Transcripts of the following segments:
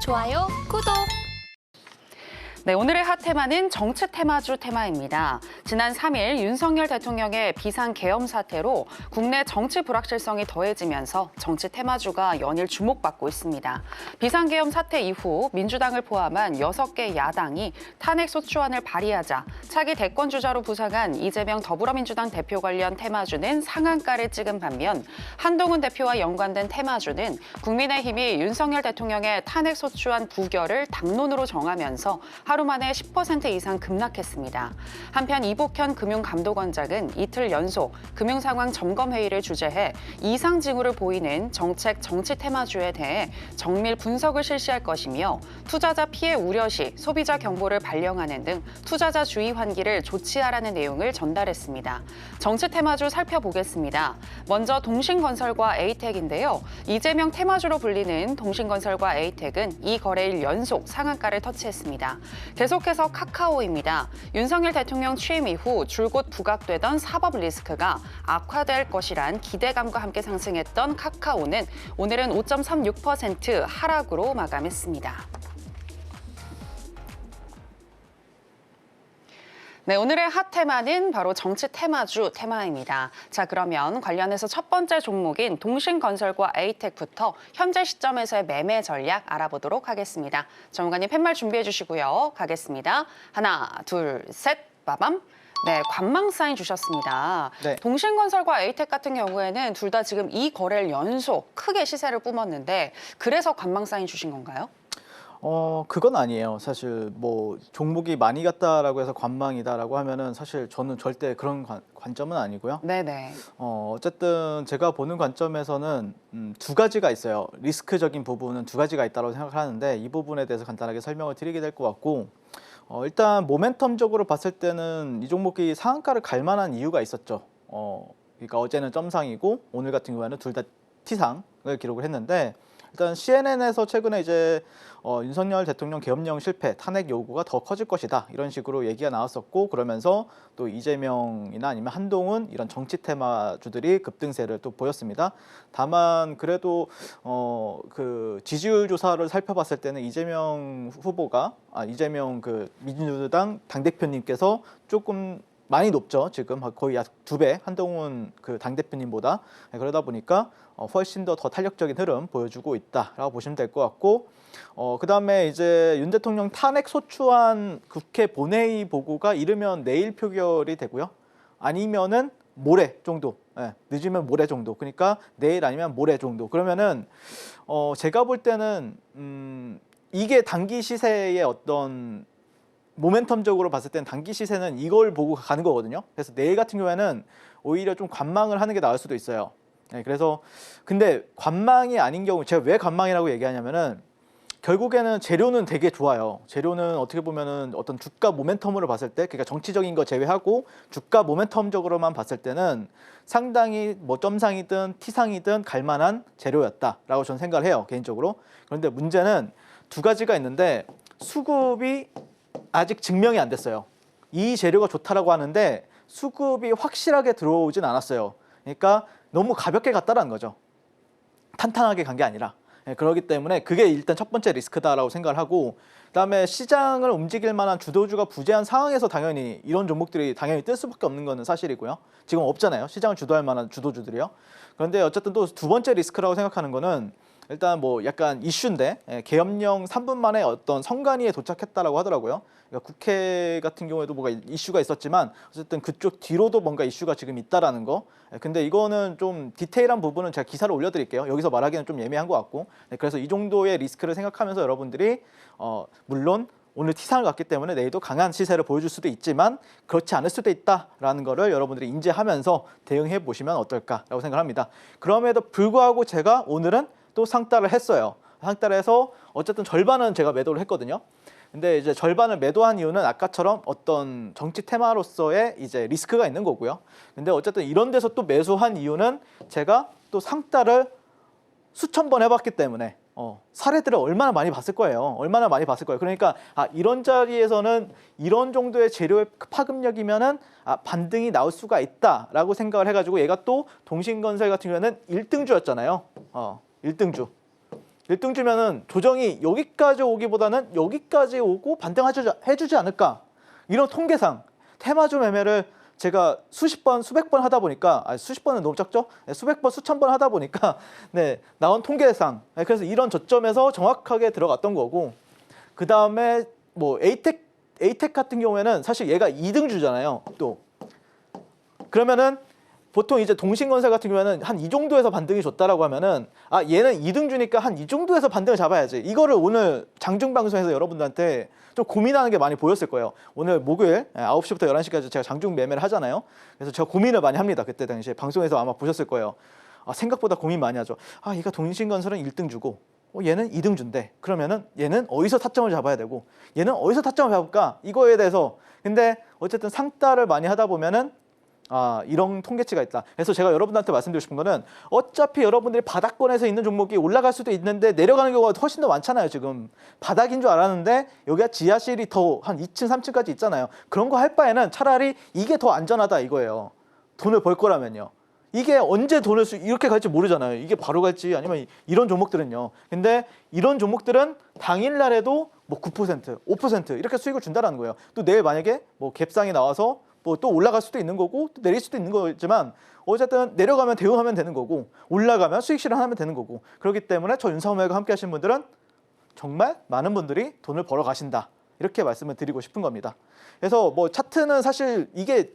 좋아요, 구독! 네, 오늘의 핫 테마는 정치 테마주 테마입니다. 지난 3일 윤석열 대통령의 비상계엄 사태로 국내 정치 불확실성이 더해지면서 정치 테마주가 연일 주목받고 있습니다. 비상계엄 사태 이후 민주당을 포함한 6개 야당이 탄핵소추안을 발의하자 차기 대권주자로 부상한 이재명 더불어민주당 대표 관련 테마주는 상한가를 찍은 반면 한동훈 대표와 연관된 테마주는 국민의힘이 윤석열 대통령의 탄핵소추안 부결을 당론으로 정하면서 하루 만에 10% 이상 급락했습니다. 한편 이복현 금융감독원장은 이틀 연속 금융상황 점검회의를 주재해 이상 징후를 보이는 정책 정치 테마주에 대해 정밀 분석을 실시할 것이며 투자자 피해 우려 시 소비자 경보를 발령하는 등 투자자 주의 환기를 조치하라는 내용을 전달했습니다. 정치 테마주 살펴보겠습니다. 먼저 동신건설과 에이텍인데요. 이재명 테마주로 불리는 동신건설과 에이텍은 이 거래일 연속 상한가를 터치했습니다. 계속해서 카카오입니다. 윤석열 대통령 취임 이후 줄곧 부각되던 사법 리스크가 악화될 것이란 기대감과 함께 상승했던 카카오는 오늘은 5.36% 하락으로 마감했습니다. 네, 오늘의 핫 테마는 바로 정치 테마주 테마입니다. 자, 그러면 관련해서 첫 번째 종목인 동신건설과 에이텍부터 현재 시점에서의 매매 전략 알아보도록 하겠습니다. 전문가님 팻말 준비해 주시고요. 가겠습니다. 하나, 둘, 셋, 빠밤. 네, 관망 사인 주셨습니다. 네. 동신건설과 에이텍 같은 경우에는 둘 다 지금 이 거래를 연속 크게 시세를 뿜었는데 그래서 관망 사인 주신 건가요? 그건 아니에요. 사실 뭐 종목이 많이 갔다라고 해서 관망이다라고 하면은 사실 저는 절대 그런 관점은 아니고요. 네네. 어쨌든 제가 보는 관점에서는 두 가지가 있어요. 리스크적인 부분은 두 가지가 있다고 생각을 하는데 이 부분에 대해서 간단하게 설명을 드리게 될 것 같고 일단 모멘텀적으로 봤을 때는 이 종목이 상한가를 갈 만한 이유가 있었죠. 그러니까 어제는 점상이고 오늘 같은 경우에는 둘 다 T상을 기록을 했는데 일단 CNN에서 최근에 이제 윤석열 대통령 계엄령 실패, 탄핵 요구가 더 커질 것이다 이런 식으로 얘기가 나왔었고 그러면서 또 이재명이나 아니면 한동훈 이런 정치 테마주들이 급등세를 또 보였습니다. 다만 그래도 그 지지율 조사를 살펴봤을 때는 이재명 후보가 이재명 그 민주당 당대표님께서 조금 많이 높죠. 지금 거의 약 2배 한동훈 그 당대표님보다. 그러다 보니까 훨씬 더 탄력적인 흐름 보여주고 있다라고 보시면 될 것 같고 그다음에 이제 윤 대통령 탄핵 소추안 국회 본회의 보고가 이르면 내일 표결이 되고요. 아니면은 모레 정도. 늦으면 모레 정도. 그러니까 내일 아니면 모레 정도. 그러면은 제가 볼 때는 이게 단기 시세의 어떤 모멘텀적으로 봤을 땐 단기 시세는 이걸 보고 가는 거거든요. 그래서 내일 같은 경우에는 오히려 좀 관망을 하는 게 나을 수도 있어요. 그래서 근데 관망이 아닌 경우 제가 왜 관망이라고 얘기하냐면은 결국에는 재료는 되게 좋아요. 재료는 어떻게 보면은 어떤 주가 모멘텀으로 봤을 때 그러니까 정치적인 거 제외하고 주가 모멘텀적으로만 봤을 때는 상당히 뭐 점상이든 T상이든 갈 만한 재료였다라고 저는 생각을 해요. 개인적으로. 그런데 문제는 두 가지가 있는데 수급이 아직 증명이 안 됐어요. 이 재료가 좋다라고 하는데 수급이 확실하게 들어오진 않았어요. 그러니까 너무 가볍게 갔다라는 거죠. 탄탄하게 간 게 아니라. 그렇기 때문에 그게 일단 첫 번째 리스크다라고 생각을 하고 그다음에 시장을 움직일 만한 주도주가 부재한 상황에서 당연히 이런 종목들이 당연히 뜰 수밖에 없는 거는 사실이고요. 지금 없잖아요. 시장을 주도할 만한 주도주들이요. 그런데 어쨌든 또 두 번째 리스크라고 생각하는 거는 일단 뭐 약간 이슈인데 계엄령 3분 만에 어떤 선관위에 도착했다라고 하더라고요. 그러니까 국회 같은 경우에도 뭐가 이슈가 있었지만 어쨌든 그쪽 뒤로도 뭔가 이슈가 지금 있다라는 거. 근데 이거는 좀 디테일한 부분은 제가 기사를 올려드릴게요. 여기서 말하기는 좀 예매한 것 같고. 그래서 이 정도의 리스크를 생각하면서 여러분들이 물론 오늘 T상을 갔기 때문에 내일도 강한 시세를 보여줄 수도 있지만 그렇지 않을 수도 있다라는 거를 여러분들이 인지하면서 대응해 보시면 어떨까라고 생각합니다. 그럼에도 불구하고 제가 오늘은 또 상따를 했어요. 상따를 해서 어쨌든 절반은 제가 매도를 했거든요. 근데 이제 절반을 매도한 이유는 아까처럼 어떤 정치 테마로서의 이제 리스크가 있는 거고요. 근데 어쨌든 이런 데서 또 매수한 이유는 제가 또 상따를 수천 번 해봤기 때문에 사례들을 얼마나 많이 봤을 거예요. 얼마나 많이 봤을 거예요. 그러니까 이런 자리에서는 이런 정도의 재료의 파급력이면은 반등이 나올 수가 있다라고 생각을 해가지고 얘가 또 동신건설 같은 경우에는 1등주였잖아요. 1등주. 1등 주면은 조정이 여기까지 오기보다는 여기까지 오고 반등해주지 않을까, 이런 통계상 테마주 매매를 제가 수십 번, 수백 번 하다 보니까, 수십 번은 너무 작죠? 네, 수백 번, 수천 번 하다 보니까 네, 나온 통계상, 네, 그래서 이런 저점에서 정확하게 들어갔던 거고, 그 다음에 뭐 에이텍 같은 경우에는 사실 얘가 2등 주잖아요. 또 그러면은 보통 이제 동신건설 같은 경우에는 한 이 정도에서 반등이 좋다라고 하면은, 얘는 2등 주니까 한 이 정도에서 반등을 잡아야지, 이거를 오늘 장중 방송에서 여러분들한테 좀 고민하는 게 많이 보였을 거예요. 오늘 목요일 9시부터 11시까지 제가 장중 매매를 하잖아요. 그래서 제가 고민을 많이 합니다. 그때 당시에 방송에서 아마 보셨을 거예요. 생각보다 고민 많이 하죠. 얘가 동신건설은 1등 주고 얘는 2등 준대. 그러면은 얘는 어디서 타점을 잡아야 되고 얘는 어디서 타점을 잡을까? 이거에 대해서. 근데 어쨌든 상따를 많이 하다 보면은 이런 통계치가 있다. 그래서 제가 여러분들한테 말씀드리고 싶은 거는, 어차피 여러분들이 바닥권에서 있는 종목이 올라갈 수도 있는데 내려가는 경우가 훨씬 더 많잖아요. 지금 바닥인 줄 알았는데 여기가 지하실이 더 한 2층, 3층까지 있잖아요. 그런 거 할 바에는 차라리 이게 더 안전하다 이거예요. 돈을 벌 거라면요. 이게 언제 돈을 이렇게 갈지 모르잖아요. 이게 바로 갈지 아니면 이런 종목들은요. 근데 이런 종목들은 당일날에도 뭐 9%, 5% 이렇게 수익을 준다는 거예요. 또 내일 만약에 뭐 갭상이 나와서 뭐 또 올라갈 수도 있는 거고 또 내릴 수도 있는 거지만, 어쨌든 내려가면 대응하면 되는 거고 올라가면 수익 실현하면 되는 거고, 그렇기 때문에 저 윤사모님과 함께 하시는 분들은 정말 많은 분들이 돈을 벌어 가신다, 이렇게 말씀을 드리고 싶은 겁니다. 그래서 뭐 차트는 사실 이게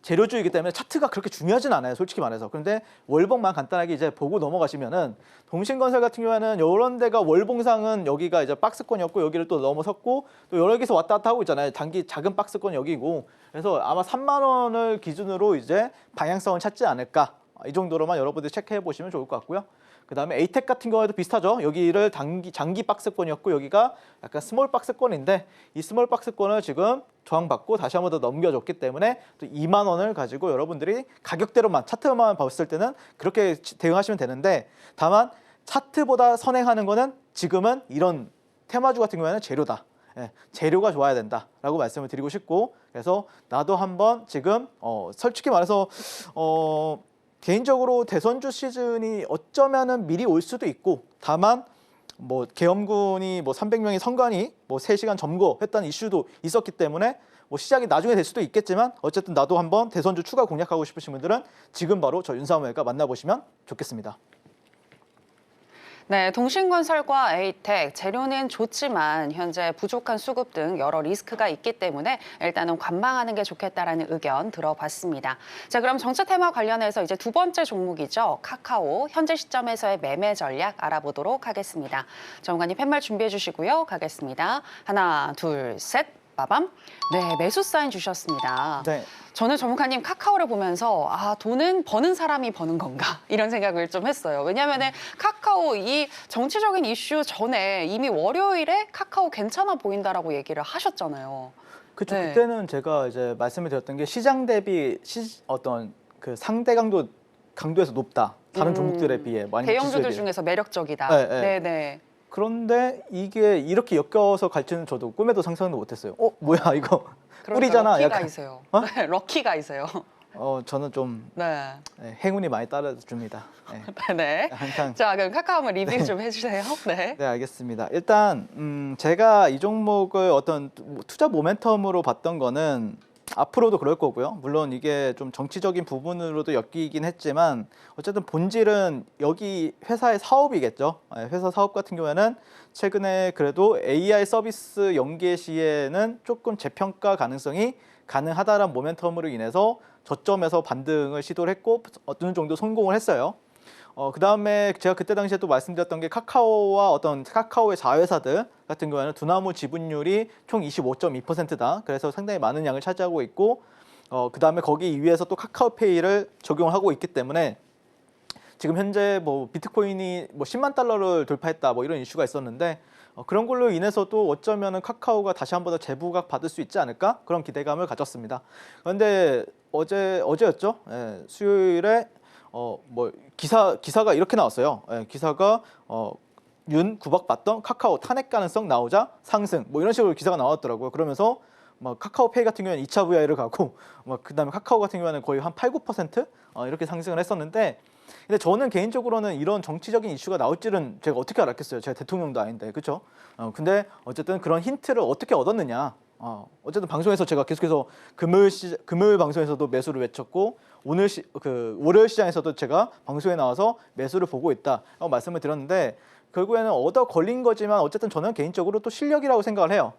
재료주이기 때문에 차트가 그렇게 중요하진 않아요, 솔직히 말해서. 그런데 월봉만 간단하게 이제 보고 넘어가시면은, 동신건설 같은 경우에는 이런 데가 월봉상은 여기가 이제 박스권이었고 여기를 또 넘어섰고 또 여러 개서 왔다 갔다 하고 있잖아요. 단기 작은 박스권 여기고, 그래서 아마 3만 원을 기준으로 이제 방향성을 찾지 않을까, 이 정도로만 여러분들 체크해 보시면 좋을 것 같고요. 그 다음에 에이텍 같은 경우에도 비슷하죠. 여기를 장기 박스권이었고 여기가 약간 스몰 박스권인데, 이 스몰 박스권을 지금 저항받고 다시 한 번 더 넘겨줬기 때문에 또 2만 원을 가지고 여러분들이 가격대로만, 차트만 봤을 때는 그렇게 대응하시면 되는데, 다만 차트보다 선행하는 거는 지금은 이런 테마주 같은 경우에는 재료다. 재료가 좋아야 된다라고 말씀을 드리고 싶고, 그래서 나도 한번 지금 솔직히 말해서 개인적으로 대선주 시즌이 어쩌면은 미리 올 수도 있고, 다만 뭐 계엄군이 뭐 300명의 선관위 뭐 3시간 점거했다는 이슈도 있었기 때문에 뭐 시작이 나중에 될 수도 있겠지만, 어쨌든 나도 한번 대선주 추가 공략하고 싶으신 분들은 지금 바로 저 윤사모님과 만나보시면 좋겠습니다. 네, 동신건설과 에이텍, 재료는 좋지만 현재 부족한 수급 등 여러 리스크가 있기 때문에 일단은 관망하는 게 좋겠다라는 의견 들어봤습니다. 자, 그럼 정치 테마 관련해서 이제 두 번째 종목이죠. 카카오, 현재 시점에서의 매매 전략 알아보도록 하겠습니다. 전문가님 팻말 준비해 주시고요. 가겠습니다. 하나, 둘, 셋. 빠밤. 네, 매수 사인 주셨습니다. 네. 저는 전문가님 카카오를 보면서 돈은 버는 사람이 버는 건가 이런 생각을 좀 했어요. 왜냐하면 카카오 이 정치적인 이슈 전에 이미 월요일에 카카오 괜찮아 보인다라고 얘기를 하셨잖아요. 그렇죠. 네. 그때는 제가 이제 말씀을 드렸던 게 시장 대비 어떤 그 상대 강도에서 높다. 다른 종목들에 비해 많이 대형주들 중에서 매력적이다. 네, 네. 네네. 그런데 이게 이렇게 엮여서 갈지는 저도 꿈에도 상상도 못했어요. 뭐야 이거 뿌리잖아. 럭키가 약간. 있어요. 네, 럭키가 있어요. 저는 좀 네. 행운이 많이 따라줍니다. 네. 네. 항상. 자, 그럼 카카오 한번 리뷰 좀 해주세요. 네. 네, 알겠습니다. 일단 제가 이 종목을 어떤 투자 모멘텀으로 봤던 거는 앞으로도 그럴 거고요. 물론 이게 좀 정치적인 부분으로도 엮이긴 했지만, 어쨌든 본질은 여기 회사의 사업이겠죠. 회사 사업 같은 경우에는 최근에 그래도 AI 서비스 연계 시에는 조금 재평가 가능성이 가능하다는 모멘텀으로 인해서 저점에서 반등을 시도를 했고 어느 정도 성공을 했어요. 그 다음에 제가 그때 당시에 또 말씀드렸던 게 카카오와 어떤 카카오의 자회사들 같은 경우에는 두나무 지분율이 총 25.2%다. 그래서 상당히 많은 양을 차지하고 있고, 그 다음에 거기 위에서 또 카카오페이를 적용을 하고 있기 때문에 지금 현재 뭐 비트코인이 뭐 10만 달러를 돌파했다 뭐 이런 이슈가 있었는데, 그런 걸로 인해서도 어쩌면은 카카오가 다시 한 번 더 재부각 받을 수 있지 않을까, 그런 기대감을 가졌습니다. 그런데 어제였죠. 수요일에 뭐 기사가 이렇게 나왔어요. 기사가 윤 구박받던 카카오 탄핵 가능성 나오자 상승, 뭐 이런 식으로 기사가 나왔더라고요. 그러면서 막 카카오페이 같은 경우에는 2차 VI를 가고, 막 그다음에 카카오 같은 경우에는 거의 한 8, 9% 이렇게 상승을 했었는데, 근데 저는 개인적으로는 이런 정치적인 이슈가 나올 줄은 제가 어떻게 알았겠어요. 제가 대통령도 아닌데, 그렇죠? 근데 어쨌든 그런 힌트를 어떻게 얻었느냐. 어쨌든 방송에서 제가 계속해서 금요일 방송에서도 매수를 외쳤고 월요일 시장에서도 제가 방송에 나와서 매수를 보고 있다라고 말씀을 드렸는데 결국에는 얻어 걸린 거지만 어쨌든 저는 개인적으로 또 실력이라고 생각을 해요.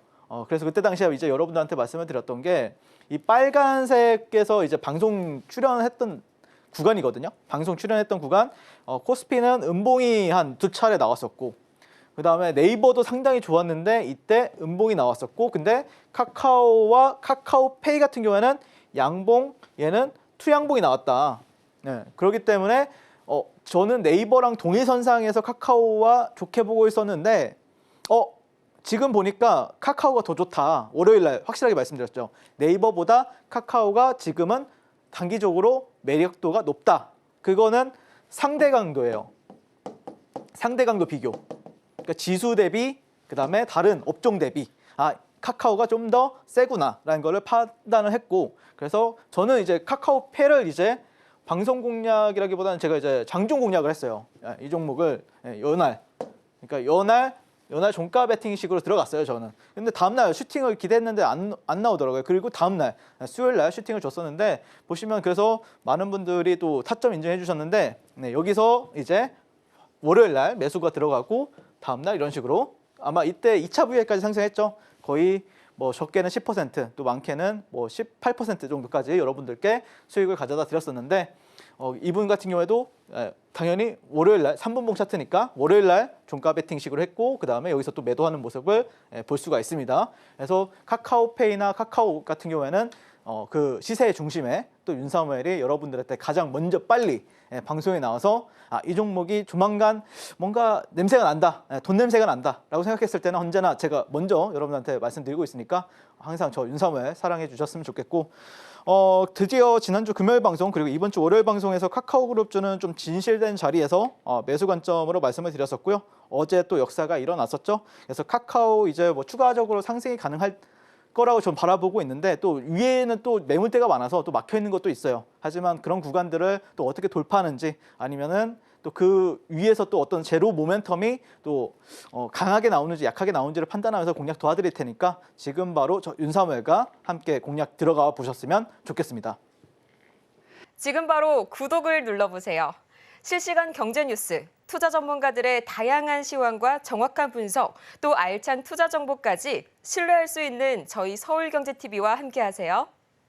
그래서 그때 당시에 이제 여러분들한테 말씀을 드렸던 게 이 빨간색에서 이제 방송 출연했던 구간이거든요. 방송 출연했던 구간, 코스피는 음봉이 한 2차례 나왔었고, 그 다음에 네이버도 상당히 좋았는데 이때 음봉이 나왔었고, 근데 카카오와 카카오페이 같은 경우에는 양봉, 얘는 투양봉이 나왔다. 네, 그렇기 때문에 저는 네이버랑 동일선상에서 카카오와 좋게 보고 있었는데, 지금 보니까 카카오가 더 좋다. 월요일 날 확실하게 말씀드렸죠. 네이버보다 카카오가 지금은 단기적으로 매력도가 높다. 그거는 상대 강도예요. 상대 강도 비교. 그러니까 지수 대비, 그 다음에 다른 업종 대비. 카카오가 좀 더 세구나라는 거를 판단을 했고, 그래서 저는 이제 카카오페이를 이제 방송 공략이라기보다는 제가 이제 장중 공략을 했어요. 이 종목을 연말. 그러니까 연말 종가 베팅식으로 들어갔어요, 저는. 근데 다음날 슈팅을 기대했는데 안 나오더라고요. 그리고 다음날 수요일날 슈팅을 줬었는데 보시면 그래서 많은 분들이 또 타점 인정해 주셨는데 여기서 이제 월요일날 매수가 들어가고 다음날 이런 식으로 아마 이때 2차 VL까지 상승했죠. 거의 뭐 적게는 10%, 또 많게는 뭐 18% 정도까지 여러분들께 수익을 가져다 드렸었는데 이분 같은 경우에도 당연히 월요일날 3분봉 차트니까 월요일날 종가 베팅식으로 했고 그 다음에 여기서 또 매도하는 모습을 볼 수가 있습니다. 그래서 카카오페이나 카카오 같은 경우에는 그 시세의 중심에 또 윤사무엘이 여러분들한테 가장 먼저 빨리 방송에 나와서 이 종목이 조만간 뭔가 냄새가 난다, 돈 냄새가 난다 라고 생각했을 때는 언제나 제가 먼저 여러분한테 말씀드리고 있으니까 항상 저 윤사무엘 사랑해 주셨으면 좋겠고 드디어 지난주 금요일 방송 그리고 이번 주 월요일 방송에서 카카오그룹주는 좀 진실된 자리에서 매수 관점으로 말씀을 드렸었고요. 어제 또 역사가 일어났었죠. 그래서 카카오 이제 뭐 추가적으로 상승이 가능할 거라고 좀 바라보고 있는데 또 위에는 또 매물대가 많아서 또 막혀 있는 것도 있어요. 하지만 그런 구간들을 또 어떻게 돌파하는지 아니면은 또 그 위에서 또 어떤 제로 모멘텀이 또 강하게 나오는지 약하게 나오는지를 판단하면서 공략 도와드릴 테니까 지금 바로 저 윤사무엘과 함께 공략 들어가 보셨으면 좋겠습니다. 지금 바로 구독을 눌러보세요. 실시간 경제 뉴스, 투자 전문가들의 다양한 시황과 정확한 분석, 또 알찬 투자 정보까지 신뢰할 수 있는 저희 서울경제TV와 함께하세요.